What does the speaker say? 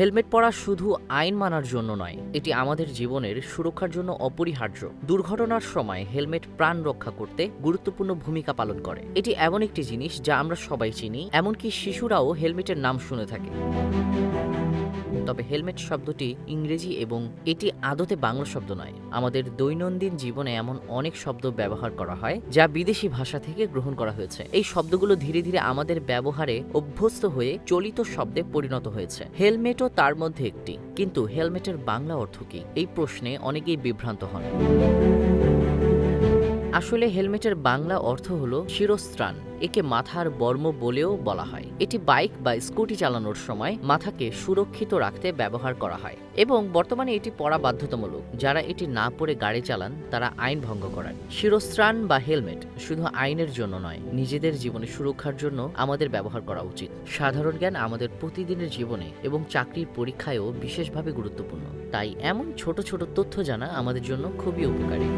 Helmet পরা শুধু আইন মানার জন্য নয়, এটি আমাদের জীবনের সুরক্ষার জন্য অপরিহার্য। দুর্ঘটনার সময় হেলমেট প্রাণ রক্ষা করতে গুরুত্বপূর্ণ ভূমিকা পালন করে। এটি এমন একটি জিনিস যা আমরা সবাই চিনি, এমনকি শিশুরাও হেলমেটের নাম শুনে থাকে। তবে হেলমেট শব্দটি ইংরেজি এবং এটি আদতে বাংলা শব্দ নয়। আমাদের দৈনন্দিন জীবনে এমন অনেক শব্দ ব্যবহার করা হয় যা বিদেশি ভাষা থেকে গ্রহণ করা হয়েছে। এই শব্দগুলো ধীরে ধীরে আমাদের ব্যবহারে অভ্যস্ত হয়ে চলিত শব্দে পরিণত হয়েছে। হেলমেটও তার মধ্যে একটি। কিন্তু হেলমেটের বাংলা অর্থ কী? এই প্রশ্নে অনেকেই বিভ্রান্ত হন। আসলে হেলমেটের বাংলা অর্থ হলো শিরস্ত্রাণ। একে মাথার বর্ম বলেও বলা হয়। এটি বাইক বা স্কুটি চালানোর সময় মাথাকে সুরক্ষিত রাখতে ব্যবহার করা হয় এবং বর্তমানে এটি পরা বাধ্যতামূলক। যারা এটি না পরে গাড়ি চালান তারা আইন ভঙ্গ করেন। শিরস্ত্রাণ বা হেলমেট শুধু আইনের জন্য নয়, নিজেদের জীবনের সুরক্ষার জন্য আমাদের ব্যবহার করা উচিত। সাধারণ জ্ঞান আমাদের প্রতিদিনের জীবনে এবং চাকরির পরীক্ষায়ও বিশেষভাবে গুরুত্বপূর্ণ। তাই এমন ছোট ছোট তথ্য জানা আমাদের জন্য খুবই উপকারী।